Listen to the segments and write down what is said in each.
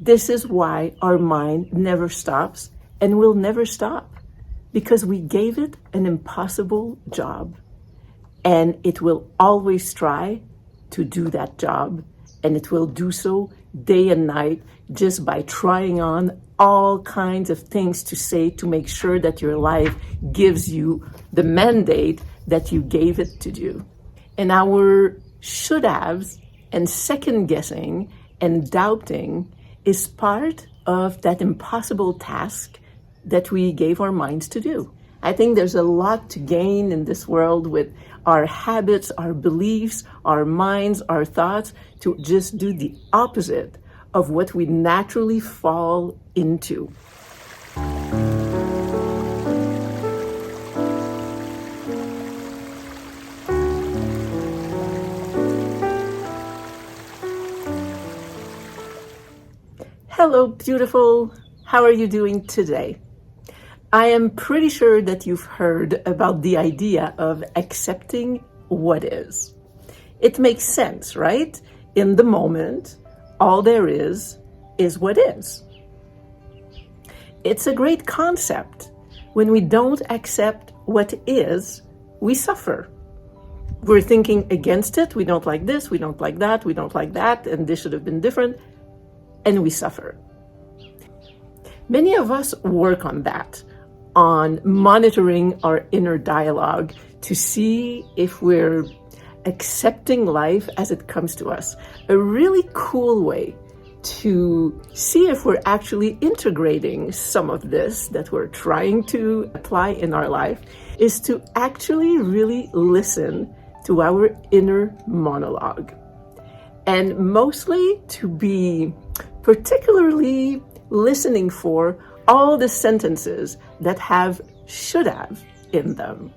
This is why our mind never stops and will never stop, because we gave it an impossible job, and it will always try to do that job, and it will do so day and night just by trying on all kinds of things to say to make sure that your life gives you the mandate that you gave it to do. And our should haves and second guessing and doubting is part of that impossible task that we gave our minds to do. I think there's a lot to gain in this world with our habits, our beliefs, our minds, our thoughts, to just do the opposite of what we naturally fall into. Hello, beautiful. How are you doing today? I am pretty sure that you've heard about the idea of accepting what is. It makes sense, right? In the moment, all there is what is. It's a great concept. When we don't accept what is, we suffer. We're thinking against it. We don't like this, we don't like that, we don't like that, and this should have been different, and we suffer. Many of us work on that, on monitoring our inner dialogue to see if we're accepting life as it comes to us. A really cool way to see if we're actually integrating some of this that we're trying to apply in our life is to actually really listen to our inner monologue. And mostly to be particularly listening for all the sentences that have should have in them.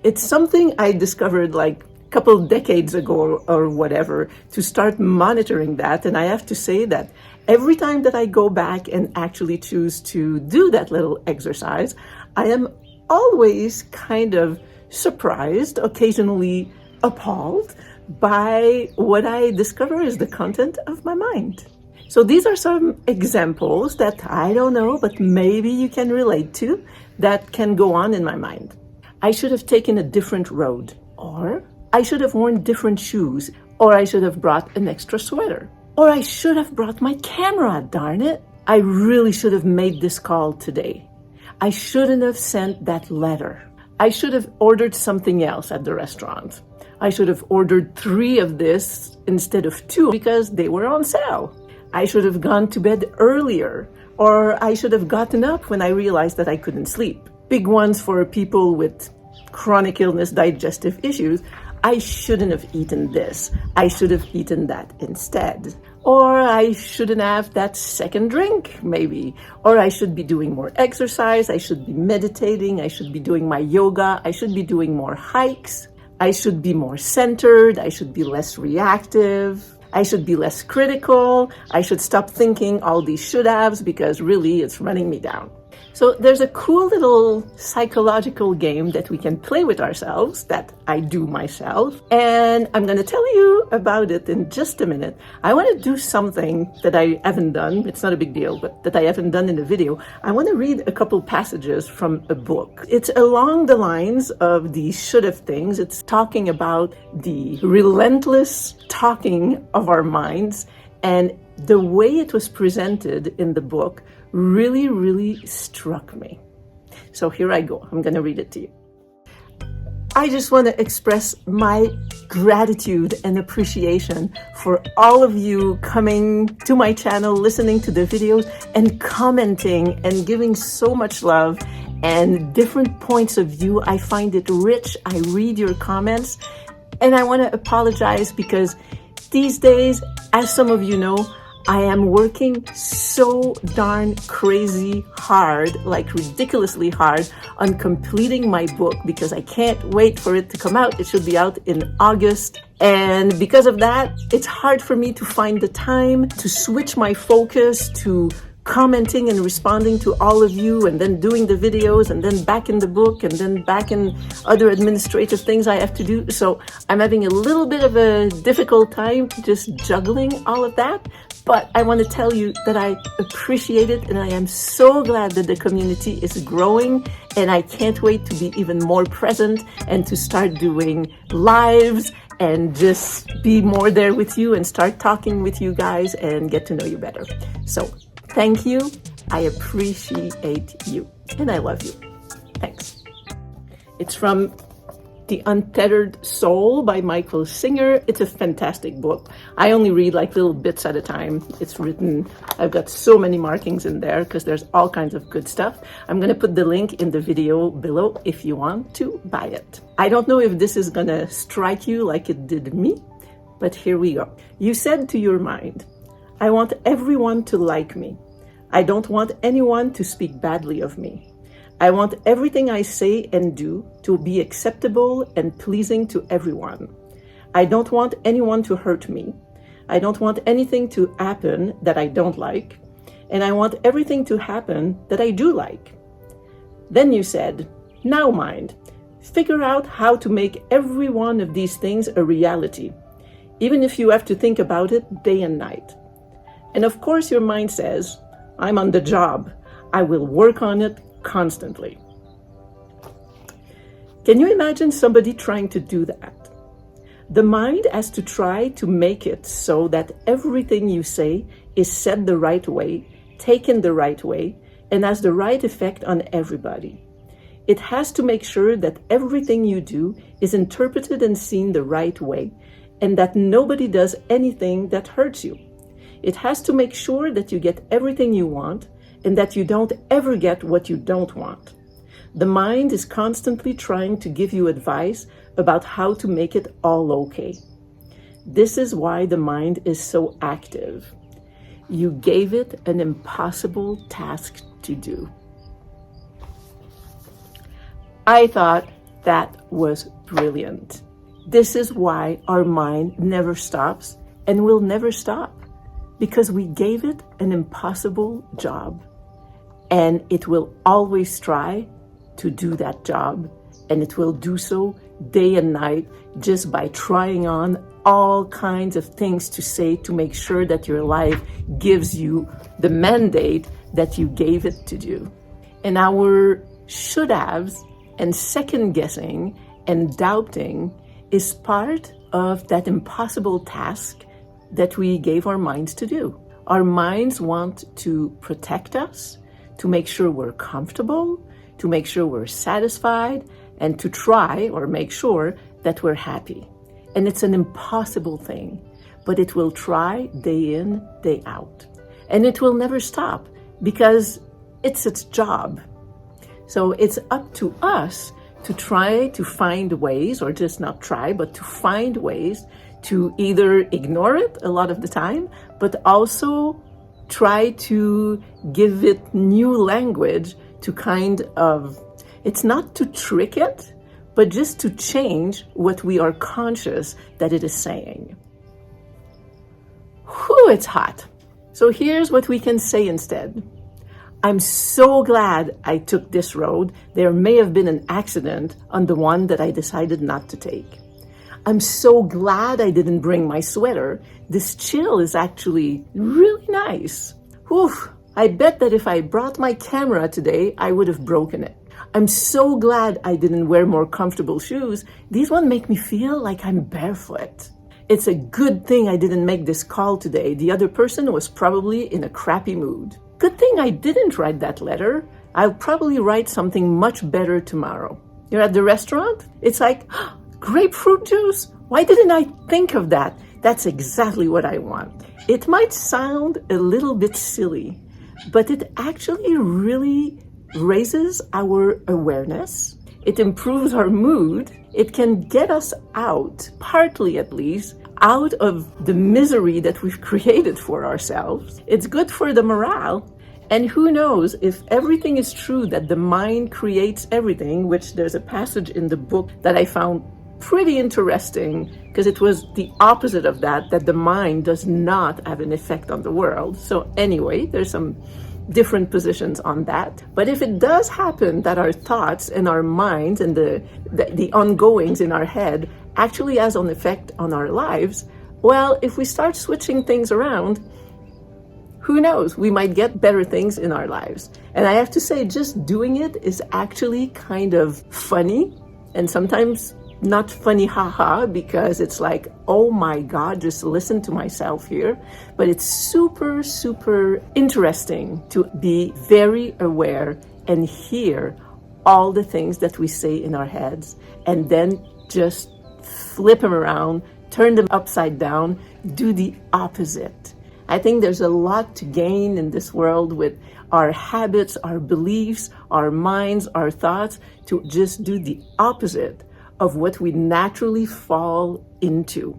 It's something I discovered like a couple decades ago or whatever, to start monitoring that. And I have to say that every time that I go back and actually choose to do that little exercise, I am always kind of surprised, occasionally appalled by what I discover is the content of my mind. So these are some examples that I don't know, but maybe you can relate to, that can go on in my mind. I should have taken a different road, or I should have worn different shoes, or I should have brought an extra sweater, or I should have brought my camera, darn it. I really should have made this call today. I shouldn't have sent that letter. I should have ordered something else at the restaurant. I should have ordered 3 of this instead of 2 because they were on sale. I should have gone to bed earlier, or I should have gotten up when I realized that I couldn't sleep. Big ones for people with chronic illness, digestive issues. I shouldn't have eaten this. I should have eaten that instead. Or I shouldn't have that second drink, maybe. Or I should be doing more exercise. I should be meditating. I should be doing my yoga. I should be doing more hikes. I should be more centered. I should be less reactive. I should be less critical. I should stop thinking all these should haves because really it's running me down. So there's a cool little psychological game that we can play with ourselves that I do myself. And I'm going to tell you about it in just a minute. I want to do something that I haven't done. It's not a big deal, but that I haven't done in a video. I want to read a couple passages from a book. It's along the lines of the should have things. It's talking about the relentless talking of our minds, and the way it was presented in the book really, really struck me. So here I go. I'm going to read it to you. I just want to express my gratitude and appreciation for all of you coming to my channel, listening to the videos, and commenting and giving so much love and different points of view. I find it rich. I read your comments, and I want to apologize because these days, as some of you know, I am working so darn crazy hard, like ridiculously hard, on completing my book because I can't wait for it to come out. It should be out in August. And because of that, it's hard for me to find the time to switch my focus to commenting and responding to all of you, and then doing the videos, and then back in the book, and then back in other administrative things I have to do. So I'm having a little bit of a difficult time just juggling all of that. But I want to tell you that I appreciate it, and I am so glad that the community is growing, and I can't wait to be even more present and to start doing lives and just be more there with you and start talking with you guys and get to know you better. So thank you. I appreciate you, and I love you. Thanks. It's from The Untethered Soul by Michael Singer. It's a fantastic book. I only read like little bits at a time. It's written, I've got so many markings in there because there's all kinds of good stuff. I'm going to put the link in the video below if you want to buy it. I don't know if this is going to strike you like it did me, but here we go. You said to your mind, I want everyone to like me. I don't want anyone to speak badly of me. I want everything I say and do to be acceptable and pleasing to everyone. I don't want anyone to hurt me. I don't want anything to happen that I don't like. And I want everything to happen that I do like. Then you said, now mind, figure out how to make every one of these things a reality, even if you have to think about it day and night. And of course your mind says, I'm on the job. I will work on it constantly. Can you imagine somebody trying to do that? The mind has to try to make it so that everything you say is said the right way, taken the right way, and has the right effect on everybody. It has to make sure that everything you do is interpreted and seen the right way, and that nobody does anything that hurts you. It has to make sure that you get everything you want, and that you don't ever get what you don't want. The mind is constantly trying to give you advice about how to make it all okay. This is why the mind is so active. You gave it an impossible task to do. I thought that was brilliant. This is why our mind never stops and will never stop, because we gave it an impossible job. And it will always try to do that job. And it will do so day and night just by trying on all kinds of things to say to make sure that your life gives you the mandate that you gave it to do. And our should haves and second guessing and doubting is part of that impossible task that we gave our minds to do. Our minds want to protect us, to make sure we're comfortable, to make sure we're satisfied, and to try or make sure that we're happy. And it's an impossible thing, but it will try day in, day out. And it will never stop because it's its job. So it's up to us to try to find ways, or just not try, but to find ways to either ignore it a lot of the time, but also try to give it new language to kind of, it's not to trick it, but just to change what we are conscious that it is saying. Whew, it's hot. So here's what we can say instead. I'm so glad I took this road. There may have been an accident on the one that I decided not to take. I'm so glad I didn't bring my sweater. This chill is actually really nice. Whew, I bet that if I brought my camera today, I would have broken it. I'm so glad I didn't wear more comfortable shoes. These ones make me feel like I'm barefoot. It's a good thing I didn't make this call today. The other person was probably in a crappy mood. Good thing I didn't write that letter. I'll probably write something much better tomorrow. You're at the restaurant? It's like, grapefruit juice? Why didn't I think of that? That's exactly what I want. It might sound a little bit silly, but it actually really raises our awareness. It improves our mood. It can get us out, partly at least, out of the misery that we've created for ourselves. It's good for the morale. And who knows, if everything is true that the mind creates everything, which there's a passage in the book that I found pretty interesting because it was the opposite of that the mind does not have an effect on the world. So anyway, there's some different positions on that. But if it does happen that our thoughts and our minds and the ongoings in our head actually has an effect on our lives, well, if we start switching things around, who knows, we might get better things in our lives. And I have to say, just doing it is actually kind of funny, and sometimes not funny haha, because it's like, oh my God, just listen to myself here. But it's super, super interesting to be very aware and hear all the things that we say in our heads, and then just flip them around, turn them upside down, do the opposite. I think there's a lot to gain in this world with our habits, our beliefs, our minds, our thoughts, to just do the opposite of what we naturally fall into.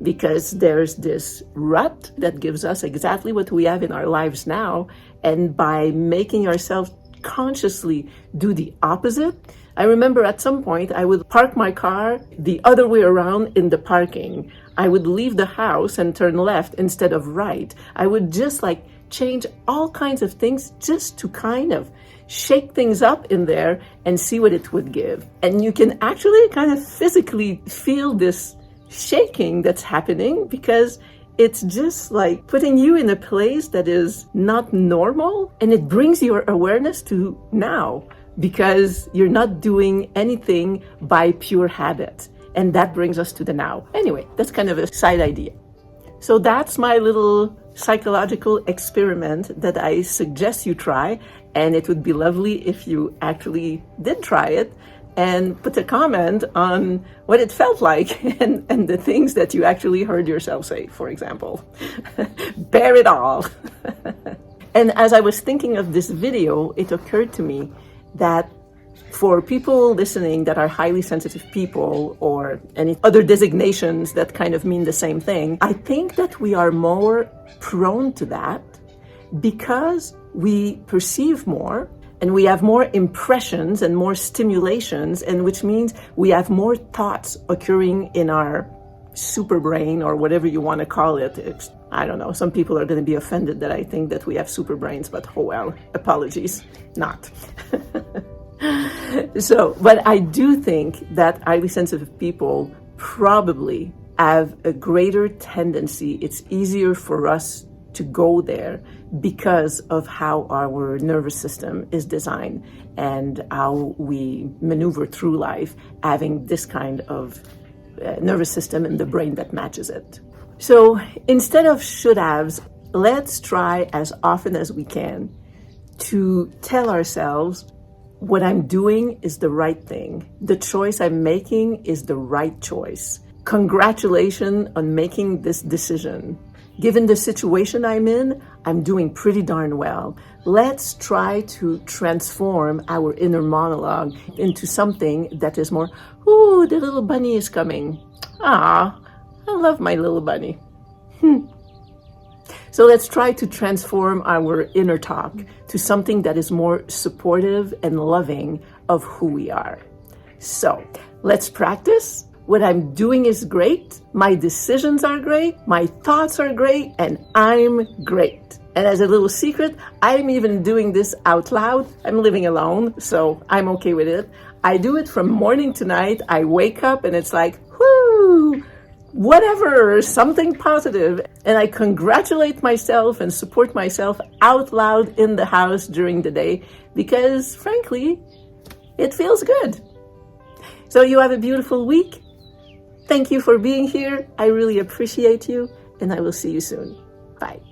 Because there's this rut that gives us exactly what we have in our lives now, and by making ourselves consciously do the opposite. I remember at some point I would park my car the other way around in the parking. I would leave the house and turn left instead of right. I would just like change all kinds of things just to kind of shake things up in there and see what it would give. And you can actually kind of physically feel this shaking that's happening, because it's just like putting you in a place that is not normal, and it brings your awareness to now, because you're not doing anything by pure habit. And that brings us to the now. Anyway, that's kind of a side idea. So that's my little psychological experiment that I suggest you try. And it would be lovely if you actually did try it and put a comment on what it felt like and the things that you actually heard yourself say, for example. Bear it all. And as I was thinking of this video, it occurred to me that for people listening that are highly sensitive people, or any other designations that kind of mean the same thing, I think that we are more prone to that because we perceive more, and we have more impressions and more stimulations, and which means we have more thoughts occurring in our super brain, or whatever you want to call it. I don't know, some people are going to be offended that I think that we have super brains, but oh well, apologies, not. So, but I do think that highly sensitive people probably have a greater tendency, it's easier for us to go there because of how our nervous system is designed and how we maneuver through life, having this kind of nervous system in the brain that matches it. So instead of should haves, let's try as often as we can to tell ourselves what I'm doing is the right thing. The choice I'm making is the right choice. Congratulations on making this decision. Given the situation I'm in, I'm doing pretty darn well. Let's try to transform our inner monologue into something that is more, ooh, the little bunny is coming. Ah, I love my little bunny. So let's try to transform our inner talk to something that is more supportive and loving of who we are. So let's practice. What I'm doing is great. My decisions are great. My thoughts are great. And I'm great. And as a little secret, I'm even doing this out loud. I'm living alone, so I'm okay with it. I do it from morning to night. I wake up and it's like, whoo, whatever, something positive. And I congratulate myself and support myself out loud in the house during the day because, frankly, it feels good. So you have a beautiful week. Thank you for being here. I really appreciate you, and I will see you soon. Bye.